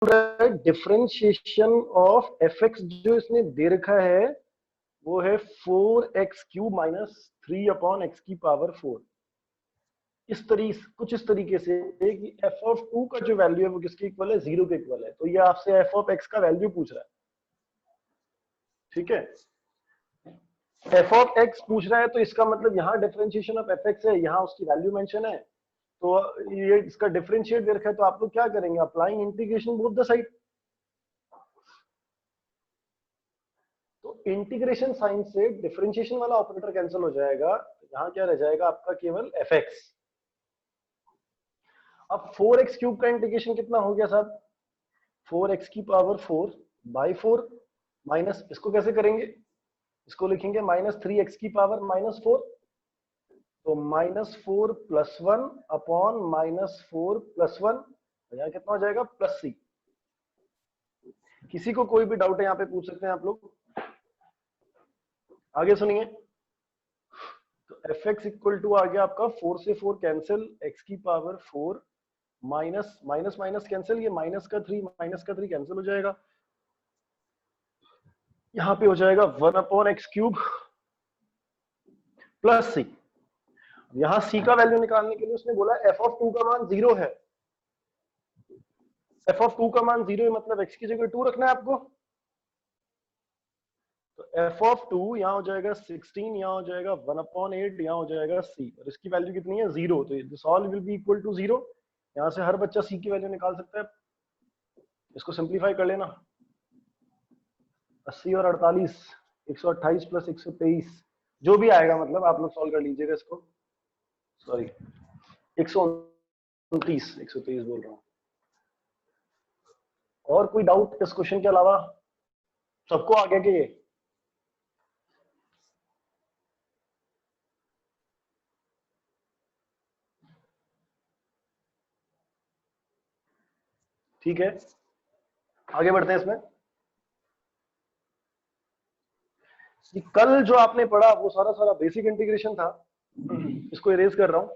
Differentiation of F x जो इसने दे रखा है वो है 4x³ माइनस 3/x⁴। कुछ इस तरीके से कि f(2) का जो वैल्यू है वो किसके इक्वल है, 0 के इक्वल है। तो ये आपसे f(x) का वैल्यू पूछ रहा है, ठीक है। f(x) पूछ रहा है तो इसका मतलब यहाँ डिफरेंशिएशन ऑफ fx है, यहाँ उसकी वैल्यू मेंशन है, तो ये इसका डिफरेंशिएट दे रखा है। तो आप लोग क्या करेंगे, applying integration both the side. तो इंटीग्रेशन साइन से डिफरेंशिएशन वाला ऑपरेटर कैंसिल हो जाएगा, यहाँ क्या रह जाएगा आपका, केवल fx। अब 4x³ का इंटीग्रेशन कितना हो गया साहब, 4x⁴/4 माइनस, इसको कैसे करेंगे, इसको लिखेंगे -3x⁴ तो -4 + 1 अपॉन -4 + 1, यहाँ कितना हो जाएगा, +c। किसी को कोई भी डाउट है यहाँ पे पूछ सकते हैं आप लोग, आगे सुनिए। तो fx = आ गया आपका 4 से 4 cancel, x⁴ minus minus minus cancel, ये माइनस का 3 कैंसिल हो जाएगा, यहाँ पे हो जाएगा 1/x³ प्लस c। यहाँ c का वैल्यू निकालने के लिए उसने बोला f(2) का मान 0 है। f(2) का मान 0 है मतलब x की जगह 2 रखना है आपको। तो f(2) यहाँ हो जाएगा 16, यहाँ हो जाएगा 1/8, यहाँ हो जाएगा c, और इसकी वैल्यू कितनी है, 0। तो this all will be equal to 0। यहाँ से हर बच्चा c की वैल्यू निकाल सकता है। इसको सिंप्लीफाई कर लेना, 80 और 48, 128 + 123 जो भी आएगा, मतलब आप लोग सॉल्व कर लीजिएगा इसको। सॉरी 129 बोल रहा हूँ। और कोई डाउट इस क्वेश्चन के अलावा, सबको आ गया कि ये, ठीक है आगे बढ़ते हैं इसमें। कि कल जो आपने पढ़ा वो सारा सारा बेसिक इंटीग्रेशन था, इसको इरेज कर रहा हूं।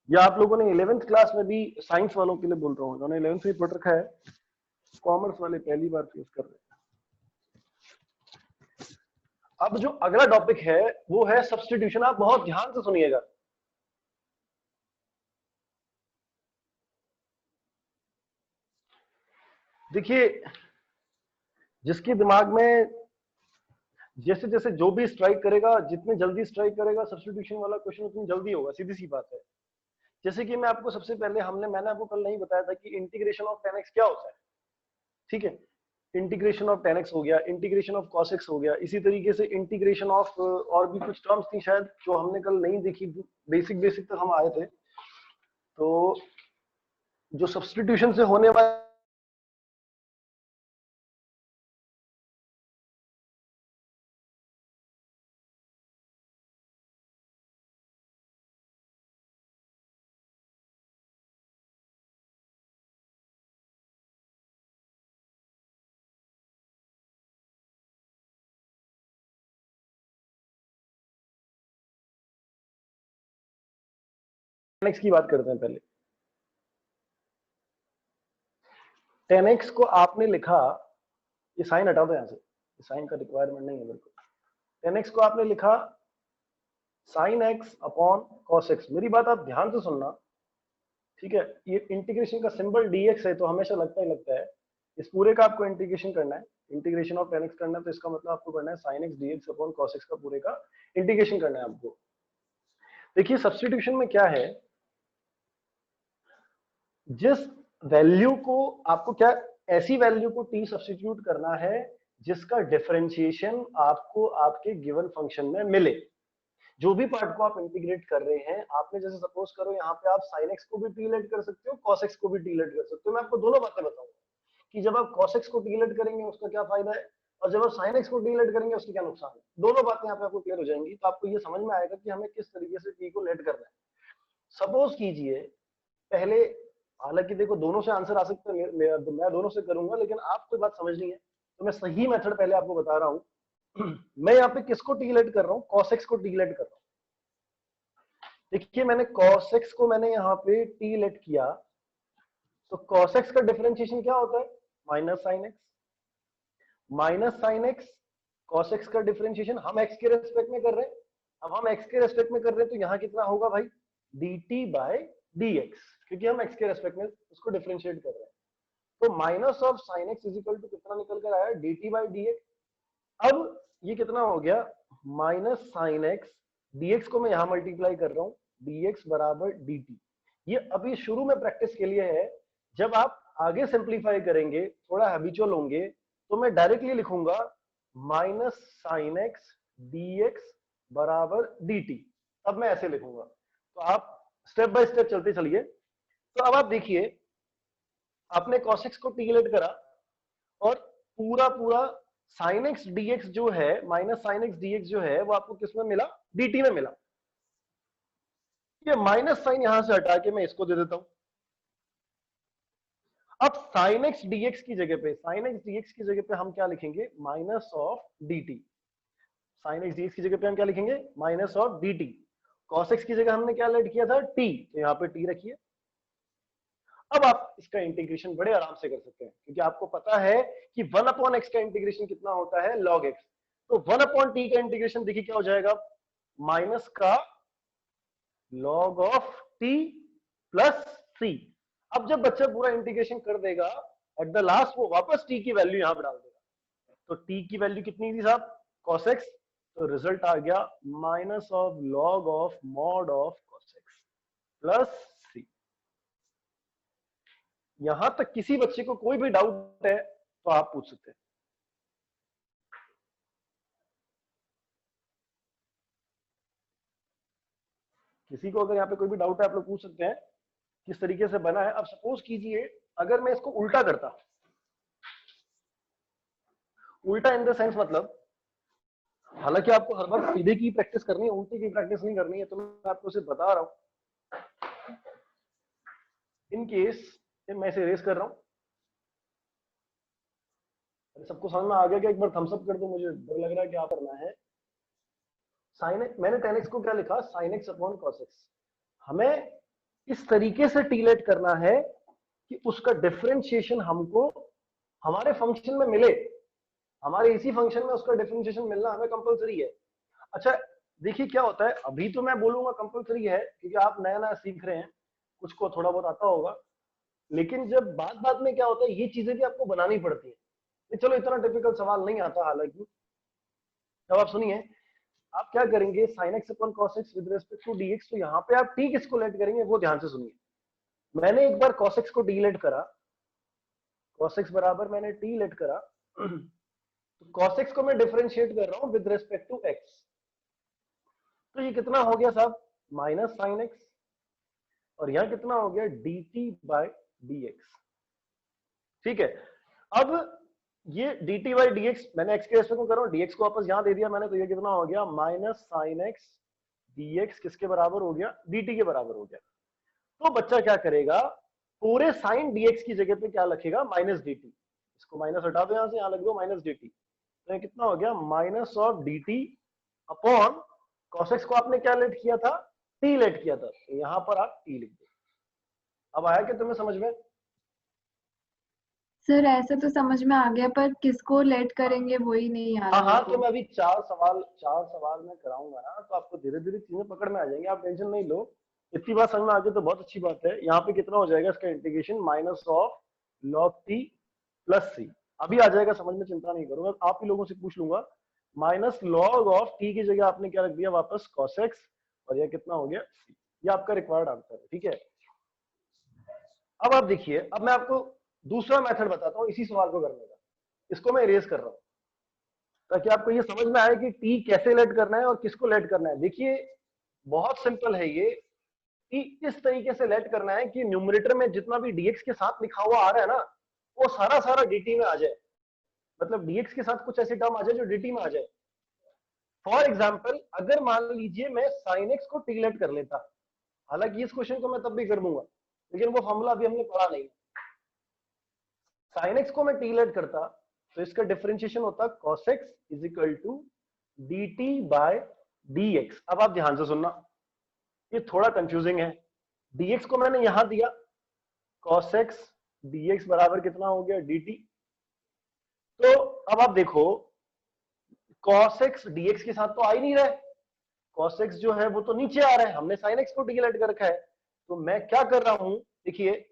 या आप लोगों ने 11th क्लास में भी, साइंस वालों के लिए बोल रहा हूँ, उन्होंने 11th में पढ़ रखा है, कॉमर्स वाले पहली बार फेस कर रहे हैं। अब जो अगला टॉपिक है वो है सब्स्टिट्यूशन। आप बहुत ध्यान से सुनिएगा। देखिए, जिसके दिमाग में जैसे जैसे जो भी स्ट्राइक करेगा, जितने जल्दी स्ट्राइक करेगा सब्स्टिट्यूशन वाला क्वेश्चन, उतनी जल्दी होगा, सीधी सी बात है। जैसे कि मैं आपको सबसे पहले मैंने आपको कल नहीं बताया था कि इंटीग्रेशन ऑफ tan x क्या होता है, ठीक है। इंटीग्रेशन ऑफ tan x हो गया, इंटीग्रेशन ऑफ cos x हो गया, इसी तरीके से इंटीग्रेशन ऑफ और भी कुछ टर्म्स थी शायद जो हमने कल नहीं देखी, बेसिक बेसिक तक हम आए थे। तो जो सब्स्टिट्यूशन से होने वाले tan x की बात करते हैं पहले। tan x को आपने लिखा, ये साइन हटा दो यहाँ से, साइन का रिक्वायरमेंट नहीं है मेरे को। tan x को आपने लिखा sin x upon cos x। मेरी बात आप ध्यान से सुनना, ठीक है। ये इंटीग्रेशन का सिंबल dx है तो हमेशा लगता है इस पूरे का आपको इंटीग्रेशन करना है, इंटीग्रेशन ऑफ tan x करना है, तो इसका मतलब आपको करना है sin x dx upon cos x का पूरे का इंटीग्रेशन करना है आपको। देखिए सब्स्टिट्यूशन में क्या है, जिस वैल्यू को आपको क्या, ऐसी वैल्यू को t सब्स्टिट्यूट करना है जिसका डिफरेंशिएशन आपको आपके गिवन फंक्शन में मिले। जो भी पार्ट को आप इंटीग्रेट कर रहे हैं, आपने जैसे सपोज करो यहाँ पे आप sin x को भी t लेट कर सकते हो, cos x को भी t लेट कर सकते हो। मैं आपको दोनों बातें बताऊंगा कि जब आप cos x को t लेट करेंगे उसका क्या फायदा है, और जब आप sin x को t लेट करेंगे उसके क्या नुकसान है। दोनों बातें यहाँ पे आपको क्लियर हो जाएंगी, तो आपको ये समझ में आएगा कि हमें किस तरीके से t को लेट करना है। सपोज कीजिए पहले, हालांकि देखो दोनों से आंसर आ सकता है, मैं दोनों से करूंगा, लेकिन आपको बात समझनी है तो मैं सही मेथड पहले आपको बता रहा हूं। मैं यहाँ पे किसको टी लेट कर रहा हूँ, cos x को टी लेट कर रहा हूँ। देखिए मैंने cos x को मैंने यहाँ पे टी लेट किया, तो cos x का डिफरेंशिएशन क्या होता है? Minus sine x. Minus sine x cos x का डिफरेंशिएशन हम x के रेस्पेक्ट में कर रहे हैं। अब हम x के रेस्पेक्ट में कर रहे हैं तो यहां कितना होगा भाई? dt बाय dx, क्योंकि हम x के रेस्पेक्ट में उसको डिफरेंशिएट कर रहे हैं। तो minus of sine x is equal to कितना निकल कर आया? dt by dx। अब ये कितना हो गया? माइनस साइन एक्स, dx को मैं यहां मल्टीप्लाई कर रहा हूं, dx बराबर dt। ये अभी शुरू में प्रैक्टिस के लिए है, जब आप आगे सिंप्लीफाई करेंगे, थोड़ा हैबिचुअल होंगे, तो मैं डायरेक्टली लिखूंगा माइनस साइन एक्स dx बराबर dt। अब मैं ऐसे लिखूंगा, तो आप स्टेप बाय स्टेप चलते चलिए। तो अब आप देखिए, आपने cos x को टीलेट करा और पूरा पूरा sin x dx जो है, माइनस sin x dx जो है, वो आपको किस में मिला? dt में मिला। ये माइनस साइन यहां से हटा के मैं इसको दे देता हूं। अब sin x dx की जगह पे, sin x dx की जगह पे हम क्या लिखेंगे? Minus of dt। sin x dx की जगह पे हम क्या लिखेंगे? Minus of dt। cos x की जगह हमने क्या लेट किया था? t, तो यहाँ पे t रखिए। अब आप इसका इंटीग्रेशन बड़े आराम से कर सकते हैं, क्योंकि आपको पता है कि 1 अपॉन एक्स का इंटीग्रेशन कितना होता है? log x। तो 1 अपॉन टी का इंटीग्रेशन देखिए क्या हो जाएगा? माइनस का log of t plus c। अब जब बच्चा पूरा इंटीग्रेशन कर देगा, एट द लास्ट वो वापस t की वैल्यू यहां पर डाल देगा। तो t की वैल्यू कितनी थी साहब? cos x। तो रिजल्ट आ गया minus of log of mod of cos x plus c। यहां तक किसी बच्चे को कोई भी डाउट है तो आप पूछ सकते हैं। किसी को अगर यहाँ पे कोई भी डाउट है, आप लोग पूछ सकते हैं किस तरीके से बना है। अब सपोज कीजिए अगर मैं इसको उल्टा करता, उल्टा इन द सेंस मतलब, हालांकि आपको हर बार सीधे की प्रैक्टिस करनी है, उल्टे की प्रैक्टिस नहीं करनी है, तो मैं आपको सिर्फ बता रहा हूं। इन केस मैं इसे रेस कर रहा हूं, सबको समझ में आ गया कि एक बार थम्स अप कर दो, मुझे डर लग रहा है क्या करना है। साइन एक्स, मैंने tan x को क्या लिखा? Sine x upon cos x. हमें इस तरीके से टीलेट करना है कि उसका डिफरेंशिएशन हमको हमारे फंक्शन में मिले, हमारे इसी फंक्शन में उसका डिफरेंशिएशन मिलना हमें कंपलसरी है। अच्छा देखिए क्या होता है, अभी तो मैं बोलूंगा कंपलसरी है क्योंकि आप नया नया सीख रहे हैं, कुछ को थोड़ा बहुत आता होगा, लेकिन जब बाद में क्या होता है, ये चीजें भी आपको बनानी पड़ती है। चलो इतना डिफिकल्ट सवाल नहीं आता हालांकि। अब आप सुनिए, आप क्या करेंगे? sin x upon cos x with respect to dx। तो यहाँ पे आप t किसको लेट करेंगे वो ध्यान से सुनिए। मैंने एक बार cos x को d लेट करा, cos x बराबर मैंने t लेट करा, तो cos x को मैं डिफरेंशिएट कर रहा हूं विद रिस्पेक्ट टू x। तो ये कितना हो गया साहब? माइनस साइन एक्स, और यहां कितना हो गया? dt by dx। ठीक है, अब ये dt बाई dx मैंने x के रेस्पेक्ट में कर रहा हूं, dx को वापस यहां दे दिया मैंने, तो ये कितना हो गया? माइनस साइन एक्स dx किसके बराबर हो गया? dt के बराबर हो गया। तो बच्चा क्या करेगा? पूरे साइन dx की जगह पे क्या लिखेगा? Minus dt। इसको माइनस हटा दो यहां से, यहां लिख दो माइनस dt। तो ये कितना हो गया? Minus of dt upon cos x को आपने क्या लेट किया था? t लेट किया था, तो यहां पर आप t लिख दो। अब आया क्या तुम्हें समझ में? सर ऐसे तो समझ में आ गया, पर किसको लेट करेंगे वही नहीं आ हाँ रहा हाँ, है। तो मैं अभी चार सवाल मैं कराऊंगा ना, तो आपको धीरे धीरे चीजें पकड़ में आ जाएंगी, आप टेंशन नहीं लो। इतनी बात समझ में आ गई तो बहुत अच्छी बात है। यहाँ पे कितना हो जाएगा इसका integration? Minus of log t plus C. अभी आ जाएगा समझ में, चिंता नहीं करूंगा, आप ही लोगों से पूछ लूंगा। माइनस log ऑफ t की जगह आपने क्या रख दिया वापस? cos x, और यह कितना हो गया? c। ये आपका रिक्वायर्ड आंसर है, ठीक है। अब आप देखिए, अब मैं आपको दूसरा मेथड बताता हूँ इसी सवाल को करने का। इसको मैं इरेज कर रहा हूँ ताकि आपको ये समझ में आए कि टी कैसे लेट करना है और किसको लेट करना है। देखिए बहुत सिंपल है ये, कि इस तरीके से लेट करना है कि न्यूमरेटर में जितना भी dx के साथ लिखा हुआ आ रहा है ना, वो सारा सारा dt में आ जाए। मतलब dx के साथ कुछ ऐसी टर्म आ जाए जो dt में आ जाए। फॉर एग्जाम्पल अगर मान लीजिए मैं sin x को टी लेट कर लेता, हालांकि इस क्वेश्चन को मैं तब भी कर दूंगा, लेकिन वो फॉर्मूला अभी हमने पढ़ा नहीं। sin x को मैं टी लेट करता तो इसका डिफरेंशिएशन होता cos x is equal to dt by dx। अब आप ध्यान से सुनना, ये थोड़ा कंफ्यूजिंग है। dx को मैंने यहां दिया cos x dx बराबर कितना हो गया dt। तो अब आप देखो cos x dx के साथ तो आ ही नहीं रहा है, cos x जो है वो तो नीचे आ रहा है, हमने sin x को डिलेट कर रखा है। तो मैं क्या कर रहा हूं, देखिए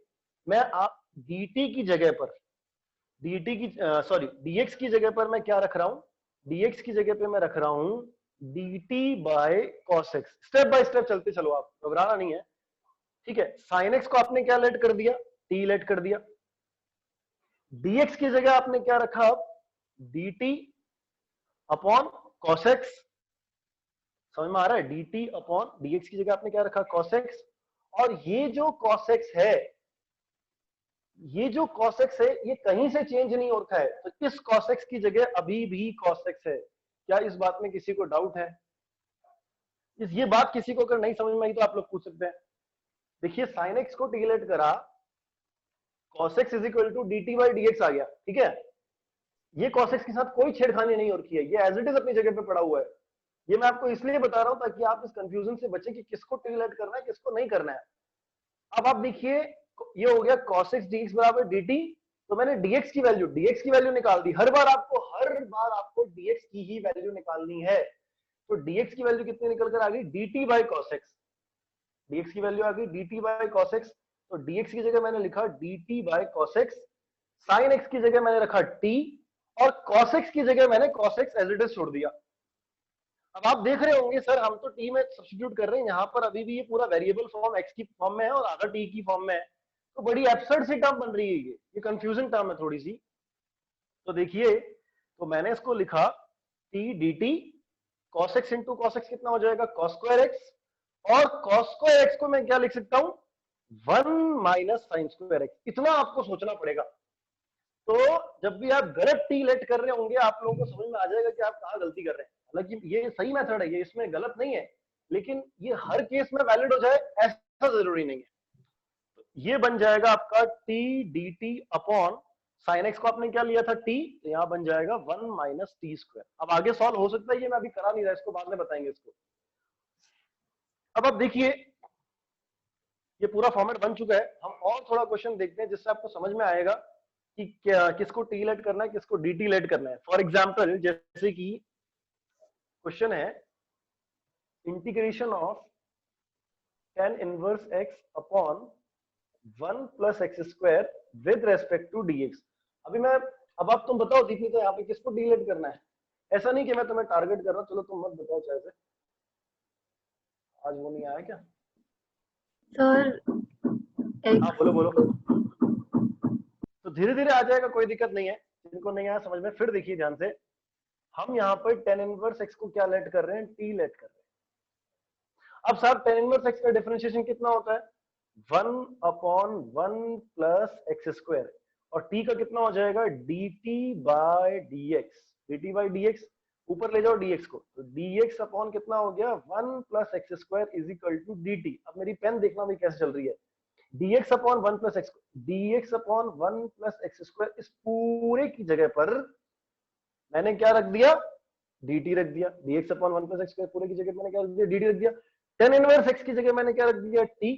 मैं आप dt की जगह पर dt की सॉरी dx की जगह पर मैं क्या रख रहा हूं, dx की जगह पे मैं रख रहा हूं dt by cos x। Step by step चलते चलो, आप घबराना नहीं है, ठीक है। sin x को आपने क्या लेट कर दिया, t लेट कर दिया। dx की जगह आपने क्या रखा, अब dt अपॉन cos x, समझ में आ रहा है, dt अपॉन dx की जगह आपने क्या रखा cos x। और ये जो cos x है, ये जो cos x है ये कहीं से चेंज नहीं होता है, तो इस cos x की जगह अभी भी cos x है। क्या इस बात में किसी को डाउट है? ये बात किसी को अगर नहीं समझ में आई तो आप लोग पूछ सकते हैं। देखिए sin x को डिलेट करा, cos x is equal to dt by dx आ गया, ठीक है। ये cos x के साथ कोई छेड़खानी नहीं हो रखी है, ये एज इट इज अपनी जगह पे पड़ा हुआ है। ये मैं आपको इसलिए बता रहा हूं ताकि आप इस कंफ्यूजन से बचे कि किसको डिलेट करना है किसको नहीं करना है। अब आप देखिए ये हो गया cos x dx बराबर dt, तो मैंने dx की वैल्यू निकाल दी। हर बार आपको dx की ही वैल्यू निकालनी है। तो dx की वैल्यू कितनी निकल कर आ गई, dt by cos x। dx की वैल्यू आ गई dt बाई cos x, तो dx की जगह मैंने लिखा dt by cos x, sin x की जगह मैंने रखा t, और cos x की जगह मैंने cos x as it is छोड़ दिया। अब आप देख रहे होंगे सर हम तो t में सब्स्टिट्यूट कर रहे हैं, यहाँ पर अभी भी ये पूरा वेरिएबल फॉर्म x की फॉर्म में है और आधा t की फॉर्म में है, तो बड़ी एब्सर्ड सी टर्म बन रही है, ये कंफ्यूजन टर्म है थोड़ी सी। तो देखिए, तो मैंने इसको लिखा t dt cos x into cos x कितना हो जाएगा cos स्क्वायर x, और cos स्क्वायर x को मैं क्या लिख सकता हूं 1 माइनस साइन स्क्वायर x। इतना आपको सोचना पड़ेगा। तो जब भी आप गलत टी लेट कर रहे होंगे आप लोगों को समझ में आ जाएगा कि आप कहां गलती कर रहे हैं। हालांकि ये सही मेथड है, ये इसमें गलत नहीं है, लेकिन ये हर केस में वैलिड हो जाए ऐसा जरूरी नहीं है। तो ये बन जाएगा आपका T D T upon sine x को आपने क्या लिया था टी, तो यहां बन जाएगा 1 माइनस टी स्क्वायर। अब आगे सॉल्व हो सकता है, ये मैं अभी करा नहीं रहा, इसको बाद में बताएंगे इसको। अब आप देखिए ये पूरा फॉर्मेट बन चुका है, हम और थोड़ा क्वेश्चन देखते हैं जिससे आपको समझ में आएगा कि क्या किसको टी लेट करना है किसको डी टी लेट करना है। फॉर एग्जाम्पल जैसे कि क्वेश्चन है integration of tan inverse x upon 1 plus x square with respect to dx। अब आप तुम बताओ दीपी, तो यहाँ पे किसको डिलेट करना है? ऐसा नहीं कि मैं तुम्हें टारगेट कर रहा हूँ, चलो तुम मत बताओ चाहे से। आज वो नहीं आया क्या? सर हाँ बोलो बोलो। तो धीरे धीरे आ जाएगा, कोई दिक्कत नहीं है। जिनको नहीं आया समझ में फिर देखिए ध्यान से, हम यहाँ पर tan इनवर्स x को क्या लेट कर रहे हैं, t लेट कर रहे हैं। अब साहब tan इनवर्स x का डिफरेंशिएशन कितना होता है 1 अपॉन 1 प्लस एक्स स्क्वायर, और t का कितना हो जाएगा dt by dx। dt by dx ऊपर ले जाओ dx को, तो dx अपॉन कितना हो गया 1 plus x square is equal to dt। अब मेरी पेन देखना भी कैसे चल रही है, dx upon 1 plus x, dx upon 1 plus x square, इस पूरे की जगह पर मैंने क्या रख दिया dt रख दिया। dx upon 1 plus x square पूरे की जगह मैंने क्या रख दिया dt रख दिया। tan इनवर्स x की जगह मैंने क्या रख दिया t,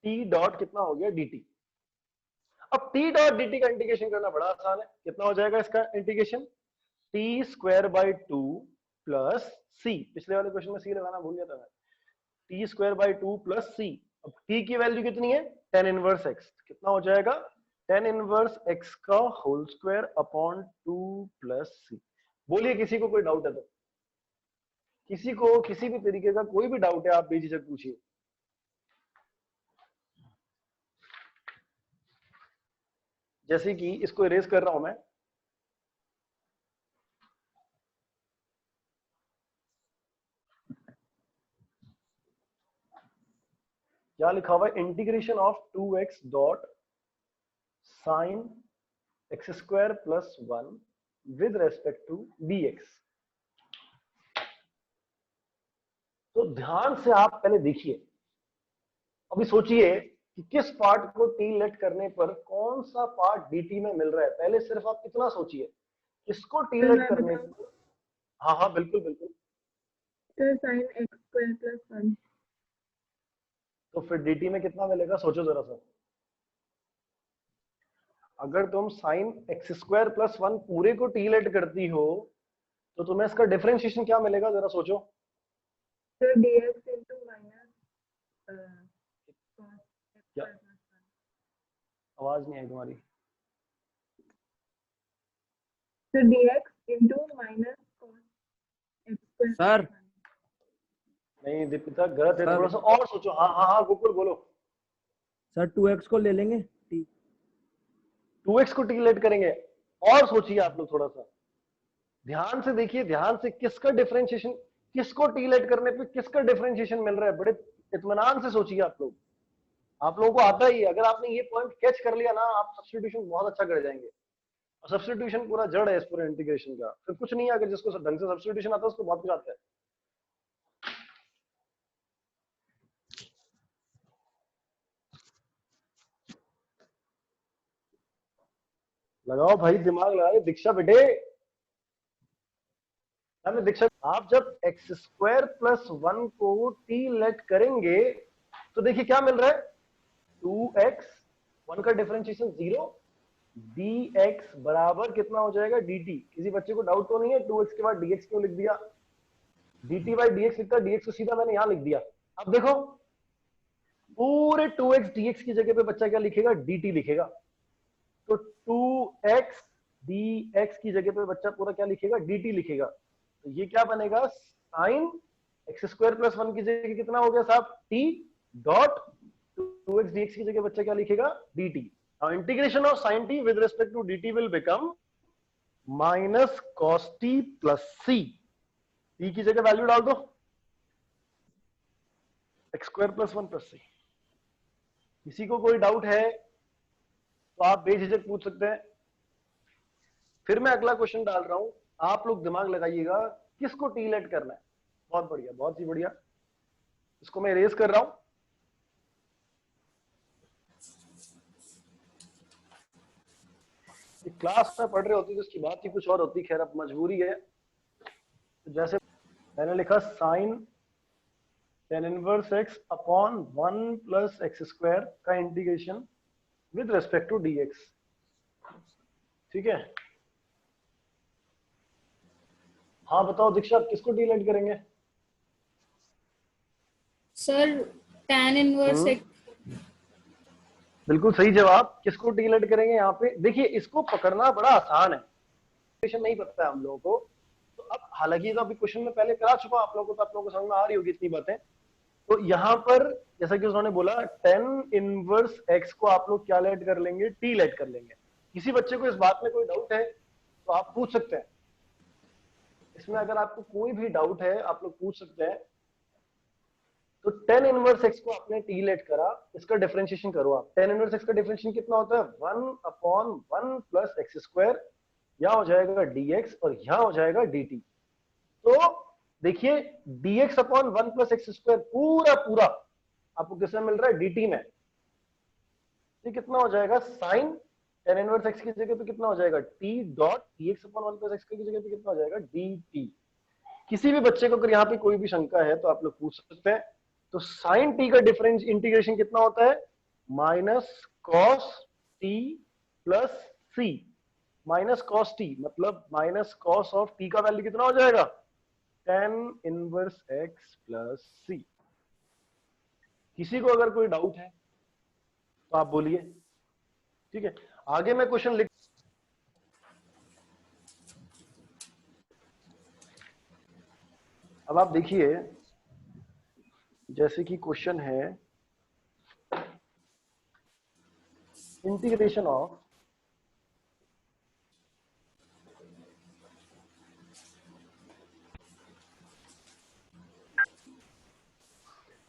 t डॉट कितना हो गया dt। अब t डॉट dt का इंटीग्रेशन करना बड़ा आसान है, कितना हो जाएगा इसका integration t square by 2 plus c। पिछले वाले क्वेश्चन में c लगाना भूल गया था मैं, टी स्क्वायर बाई 2 प्लस सी। अब टी की वैल्यू कितनी है tan इनवर्स x, कितना हो जाएगा tan इनवर्स x का होल स्क्वायर अपॉन 2 प्लस सी। बोलिए किसी को कोई डाउट है तो, किसी को किसी भी तरीके का कोई भी डाउट है आप बेझिझक पूछिए। जैसे कि इसको इरेज कर रहा हूं मैं, क्या लिखा हुआ है integration of 2x dot sine x square plus 1 with respect to dx। तो ध्यान से आप पहले देखिए, अभी सोचिए कि किस पार्ट को टी लेट करने पर कौन सा पार्ट dt में मिल रहा है। पहले सिर्फ आप इतना सोचिए, किसको टी लेट करने पर। हाँ हाँ बिल्कुल बिल्कुल। Sir sign x square plus 1। तो फिर dt में कितना मिलेगा, सोचो जरा सा। अगर तुम sign x square plus one पूरे को टी लेट करती हो तो तुम्हें इसका डिफरेंशिएशन क्या मिलेगा, जरा सोचो। तो dx into minus क्या आवाज नहीं आई तुम्हारी। तो dx into minus cos x square sir नहीं दीपिका, गलत है, सर थोड़ा सा और सोचो। हाँ हाँ हाँ गोकुल बोलो। सर 2x को ले लेंगे t। 2x को टी लेट करेंगे। और सोचिए आप लोग थोड़ा सा ध्यान से देखिए, ध्यान से, किसका डिफरेंशिएशन, किसको टी लेट करने पे किसका डिफरेंशिएशन मिल रहा है, बड़े इत्मीनान से सोचिए आप लोग। आप लोगों को आता ही है, अगर आपने ये पॉइंट कैच कर लिया ना, आप सब्स्टिट्यूशन बहुत अच्छा कर जाएंगे। और सब्स्टिट्यूशन पूरा जड़ है इस पूरे इंटीग्रेशन का, फिर कुछ नहीं है। अगर जिसको ढंग से सब्स्टिट्यूशन आता है उसको बहुत कुछ आता है। लगाओ भाई दिमाग लगाओ, दीक्षा बेटे। दीक्षा, आप जब एक्स स्क्वायर प्लस वन को टी लेट करेंगे तो देखिए क्या मिल रहा है, 2x, वन का डिफरेंशिएशन 0, dx बराबर कितना हो जाएगा dt। किसी बच्चे को डाउट तो नहीं है 2x के बाद dx क्यों लिख दिया, dt बाई dx लिखता, dx को सीधा मैंने यहां लिख दिया। अब देखो पूरे 2x dx की जगह पे बच्चा क्या लिखेगा, dt लिखेगा। तो 2x dx की जगह पे बच्चा पूरा क्या लिखेगा, dt लिखेगा। तो ये क्या बनेगा, sign x square plus one की जगह कितना हो गया साहब, t डॉट 2x dx की जगह बच्चा क्या लिखेगा, dt। Now integration of sin t with respect to dt will become minus cos t plus c। t की जगह वैल्यू डाल दो, x square plus one plus C. किसी को कोई डाउट है तो आप बेझिझक पूछ सकते हैं। फिर मैं अगला क्वेश्चन डाल रहा हूं, आप लोग दिमाग लगाइएगा, किसको टी लेट करना है। बहुत बढ़िया, बहुत ही बढ़िया। इसको मैं इरेज कर रहा हूं। क्लास में पढ़ रहे होती तो उसकी बात ही कुछ और होती, खैर अब मजबूरी है। तो जैसे मैंने लिखा sine tan inverse x upon 1 plus x square का integration with respect to dx। ठीक है, हाँ बताओ दीक्षा, आप किसको टी लेट करेंगे। Sir tan inverse x। बिल्कुल सही जवाब, किसको टी लेट करेंगे। यहाँ पे देखिए, इसको पकड़ना बड़ा आसान है, क्वेश्चन नहीं पता है हम लोगों को। तो अब हालांकि तो अभी क्वेश्चन में पहले करा चुका आप लोगों को, तो आप लोगों को समझ में आ रही होगी इतनी बातें। तो यहाँ पर जैसा कि उन्होंने बोला, tan इनवर्स x को आप लोग क्या लेट कर लेंगे, टी लेट कर लेंगे। किसी बच्चे को इस बात में कोई डाउट है तो आप पूछ सकते हैं। इसमें अगर आपको कोई भी डाउट है आप लोग पूछ सकते हैं। तो tan इनवर्स x को आपने टी लेट करा, इसका डिफरेंशिएशन करो आप। tan इनवर्स x का डिफरेंशिएशन कितना होता है, 1 अपॉन 1 प्लस एक्स स्क्वायर, यहां हो जाएगा dx और यहां हो जाएगा dt। तो देखिए dx upon 1 plus x square पूरा पूरा आपको किसमें मिल रहा है, dt में। ये कितना हो जाएगा, साइन tan इनवर्स x की जगह पे कितना हो जाएगा, t dot dx upon 1 plus x की जगह पे कितना हो जाएगा, dt। किसी भी बच्चे को अगर यहाँ पे कोई भी शंका है तो आप लोग पूछ सकते हैं। तो साइन टी का डिफरेंस इंटीग्रेशन कितना होता है, माइनस कॉस टी प्लस सी। माइनस कॉस टी मतलब माइनस कॉस ऑफ टी का वैल्यू कितना हो जाएगा, tan inverse x plus C. किसी को अगर कोई डाउट है तो आप बोलिए। ठीक है, आगे मैं क्वेश्चन लिख, अब आप देखिए जैसे कि क्वेश्चन है इंटीग्रेशन ऑफ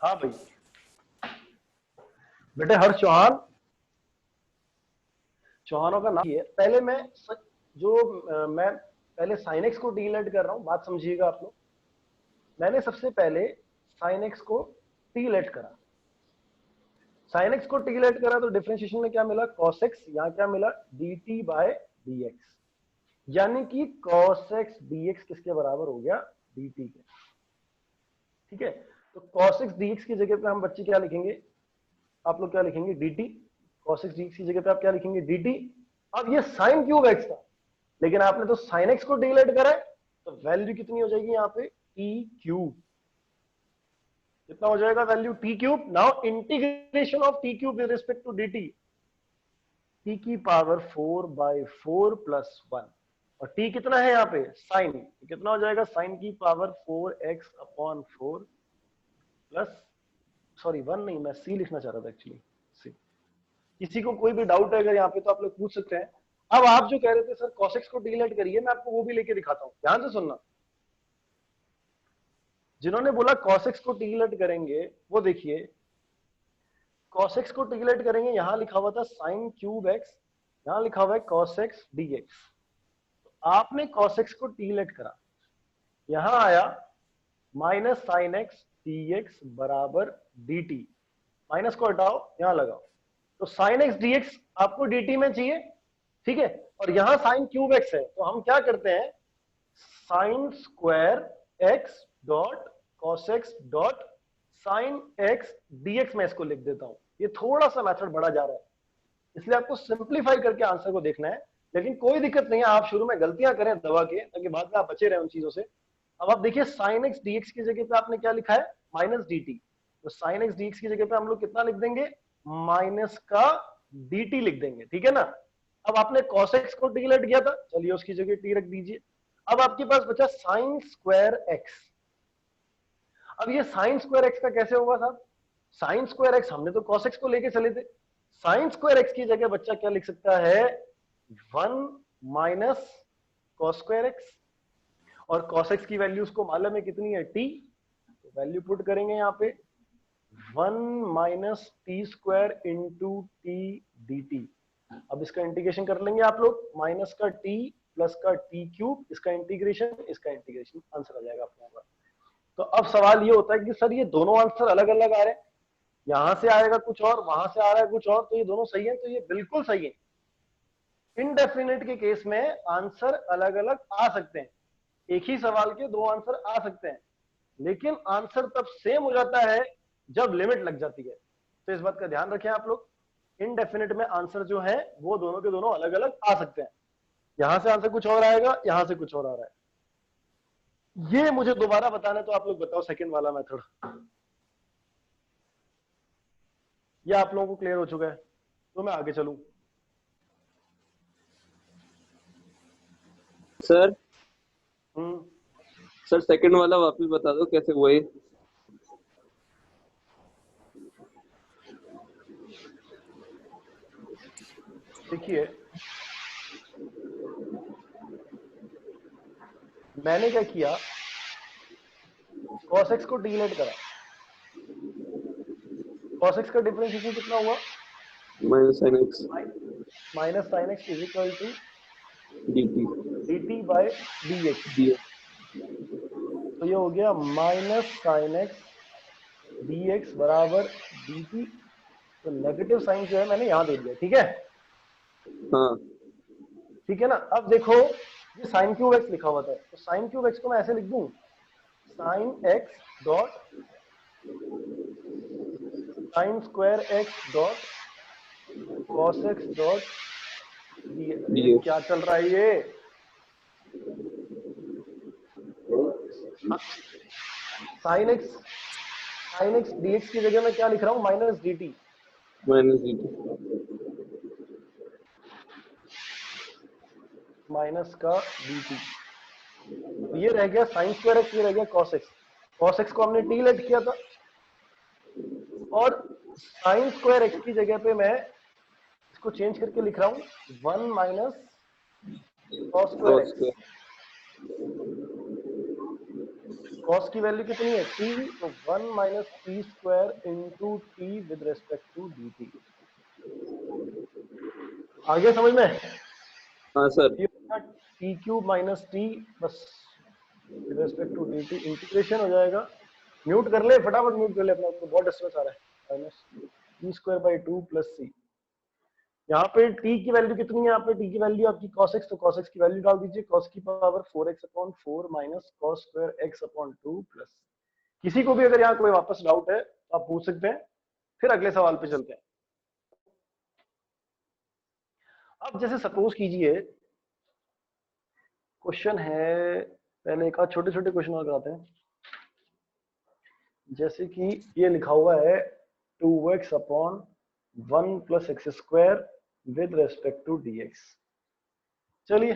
हाँ भाई बेटे हर्ष चौहान, चौहानों का नाम है। पहले मैं मैं पहले साइन एक्स को टी लेट कर रहा हूं, बात समझिएगा आप लोग। मैंने सबसे पहले साइन एक्स को टी लेट करा, साइन एक्स को टी लेट करा तो डिफरेंशिएशन में क्या मिला, cos x, यहां क्या मिला, dt बाय dx। यानी कि cos x dx किसके बराबर हो गया, dt के। ठीक है, तो cos x dx की जगह पे हम बच्चे क्या लिखेंगे, आप लोग क्या लिखेंगे, dt। cos x dx की जगह पे आप क्या लिखेंगे, dt। अब ये sin क्यूब x था, लेकिन आपने तो sin x को डिलीट करा है, तो वैल्यू कितनी हो जाएगी यहाँ पे, t क्यूब। कितना हो जाएगा value, t cube. Now integration of t cube with respect to dt, t की पावर 4/4 प्लस 1, और t कितना है यहाँ पे, साइन, कितना हो जाएगा, साइन की पावर 4x/4 प्लस, सॉरी 1 नहीं, मैं c लिखना चाह रहा था एक्चुअली, c। किसी को कोई भी डाउट है अगर यहाँ पे तो आप लोग पूछ सकते हैं। अब आप जो कह रहे थे सर cos x को डिलीट करिए, मैं आपको वो भी लेके दिखाता हूँ, ध्यान से सुनना। जिन्होंने बोला cos x को डिलीट करेंगे, वो देखिए cos x को डिलीट करेंगे, यहां लिखा हुआ था sin क्यूब x, यहां लिखा हुआ है cos x dx। तो आपने cos x को डिलीट करा, यहां आया माइनस sin x dx बराबर dt। माइनस को हटाओ, यहां लगाओ, तो sin x dx आपको dt में चाहिए, ठीक है। और यहां sin क्यूब x है, तो हम क्या करते हैं, sin square x dot cos x dot sin x dx में इसको लिख देता हूं। ये थोड़ा सा मेथड बढ़ा जा रहा है, इसलिए आपको सिंप्लीफाई करके आंसर को देखना है, लेकिन कोई दिक्कत नहीं है, आप शुरू में गलतियां करें दबा के, ताकि बाद में आप बचे रहे उन चीजों से। अब आप देखिए sin x dx की जगह पे आपने क्या लिखा है, माइनस dt, तो sin x dx की जगह पे हम लोग कितना लिख देंगे, माइनस का dt लिख देंगे, ठीक है ना। अब आपने cos x को डिलीट किया था, चलिए उसकी जगह t रख दीजिए। अब आपके पास बचा sin स्क्वायर x। अब ये sin स्क्वायर x का कैसे होगा साहब, sin स्क्वायर x, हमने तो cos x को लेके चले थे, sin स्क्वायर x की जगह बच्चा क्या लिख सकता है, 1 माइनस cos स्क्वायर x, और cos x की वैल्यू उसको मालूम है कितनी है, t, तो वैल्यू पुट करेंगे यहाँ पे 1 minus t square into T dt। अब इसका इंटीग्रेशन कर लेंगे आप लोग, माइनस का t प्लस का t क्यूब, इसका इंटीग्रेशन, आंसर आ जाएगा आप लोगों का। तो अब सवाल ये होता है कि सर ये दोनों आंसर अलग अलग आ रहे हैं, यहां से आएगा कुछ और, वहां से आ रहा है कुछ और, तो ये दोनों सही है, तो ये बिल्कुल सही है। इनडेफिनिट के केस में आंसर अलग अलग आ सकते हैं, एक ही सवाल के दो आंसर आ सकते हैं, लेकिन आंसर तब सेम हो जाता है जब लिमिट लग जाती है। तो इस बात का ध्यान रखें आप लोग, इनडेफिनिट में आंसर जो है वो दोनों के दोनों अलग अलग आ सकते हैं, यहां से आंसर कुछ और आएगा, यहां से कुछ और आ रहा है। ये मुझे दोबारा बताना है, तो आप लोग बताओ सेकंड वाला मेथड, ये आप लोगों को क्लियर हो चुका है, तो मैं आगे चलूं। सर सर सेकंड वाला वापस बता दो कैसे हुआ ये। देखिए मैंने क्या किया, cos x को डिलीट करा, cos x का डिफरेंशिएशन कितना हुआ, minus sin x minus sin x is equal to dt by dx। तो ये हो गया माइनस sin x dx बराबर dt। तो नेगेटिव साइन जो है मैंने यहां दे दिया, ठीक है, हाँ ठीक है ना। अब देखो ये sin क्यूब x लिखा हुआ था, तो sin क्यूब x को मैं ऐसे लिख दूं, sin x dot sin square x dot cos x dot dx। क्या चल रहा है ये, sin x dx की जगह मैं क्या लिख रहा हूं, माइनस dt, माइनस का dt। ये रह गया sin स्क्वायर x, ये रह गया cos x। cos x को हमने t लेट किया था, और sin स्क्वायर x की जगह पे मैं इसको चेंज करके लिख रहा हूं 1 minus cos square x। cos की वैल्यू कितनी है, t, तो 1 minus t square into t with respect to dt। आगे समझ में, हाँ sir t cube minus t बस with respect to dt, integration हो जाएगा। म्यूट कर ले फटाफट, म्यूट कर ले अपना, आपको बहुत डिस्टर्बेंस आ रहा है। Minus t square by 2 plus C, यहाँ पे t की वैल्यू कितनी है, यहाँ पे t की वैल्यू आपकी cos x, तो cos x की वैल्यू डाल दीजिए, cos की power 4x/4 minus cos square x/2 plus. किसी को भी अगर यहाँ कोई वापस डाउट है तो आप पूछ सकते हैं। फिर अगले सवाल पे चलते हैं। अब जैसे सपोज कीजिए क्वेश्चन है, पहले एक आध छोटे छोटे क्वेश्चन और कराते हैं। जैसे कि ये लिखा हुआ है 2x upon 1 plus x square with respect to dx। चलिए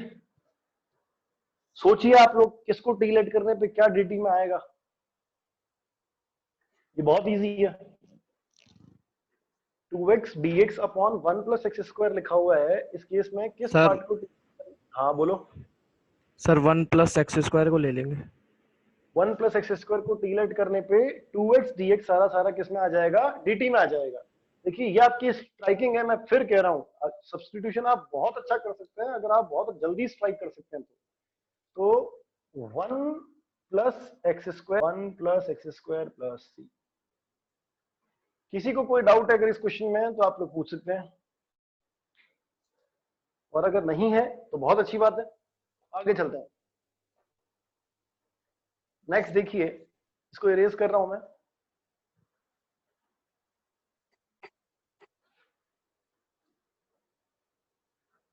सोचिए आप लोग किसको टी लेट करने पे क्या dt में आएगा। ये बहुत इजी है। 2x dx upon 1 plus x square लिखा हुआ है, इस केस में किस सर पार्ट को हाँ बोलो। सर 1 प्लस एक्स स्क्वायर को ले लेंगे। 1 प्लस एक्स स्क्वायर को टी लेट करने पे 2x dx सारा सारा किस में आ जाएगा, dt में आ जाएगा। देखिए ये आपकी स्ट्राइकिंग है, मैं फिर कह रहा हूँ सब्स्टिट्यूशन आप बहुत अच्छा कर सकते हैं अगर आप बहुत जल्दी स्ट्राइक कर सकते हैं तो 1 plus x square 1 plus x square plus C. किसी को कोई डाउट है अगर इस क्वेश्चन में तो आप लोग पूछ सकते हैं, और अगर नहीं है तो बहुत अच्छी बात है, आगे चलते हैं। नेक्स्ट देखिए, इसको इरेज कर रहा हूं मैं।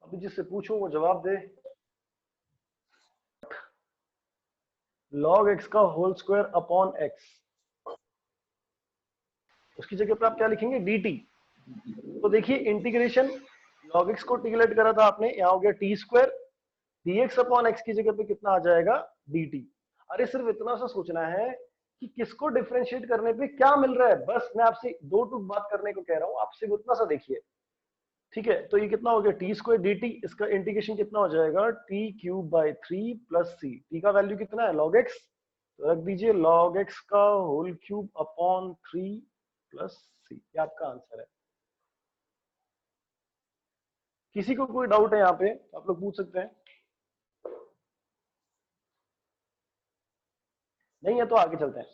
अभी जिससे पूछो वो जवाब दे। log x का होल स्क्वायर अपॉन x, उसकी जगह पर आप क्या लिखेंगे, dt। तो देखिए इंटीग्रेशन log x को टीलेट करा था आपने, यहां हो गया t square, dx upon x की जगह पे कितना आ जाएगा, dt। अरे सिर्फ इतना सा सोचना है कि किसको डिफरेंशिएट करने पे क्या मिल रहा है, बस मैं आपसे दो टूक बात करने को कह रहा हूं, आपसे उतना सा देखिए। ठीक है, तो ये कितना हो गया टी स्क्वायर dt, इसका इंटीग्रेशन कितना हो जाएगा, t cube by 3 plus c. टी का वैल्यू कितना है, log x, तो रख दीजिए log x का होल क्यूब अपॉन 3 प्लस सी। ये आपका आंसर है। किसी को कोई डाउट है यहाँ पे आप लोग पूछ सकते हैं, नहीं है तो आगे चलते हैं।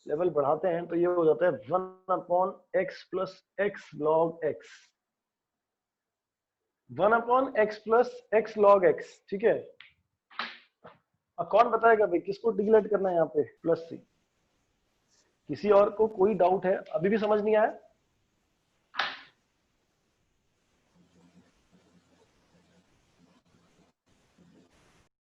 लेवल बढ़ाते हैं तो ये हो जाता है 1 upon x plus x log x, 1 upon x plus x log x. ठीक है, अब कौन बताएगा भाई किसको डिग्लेट करना है यहाँ पे, प्लस सी। किसी और को कोई डाउट है, अभी भी समझ नहीं आया?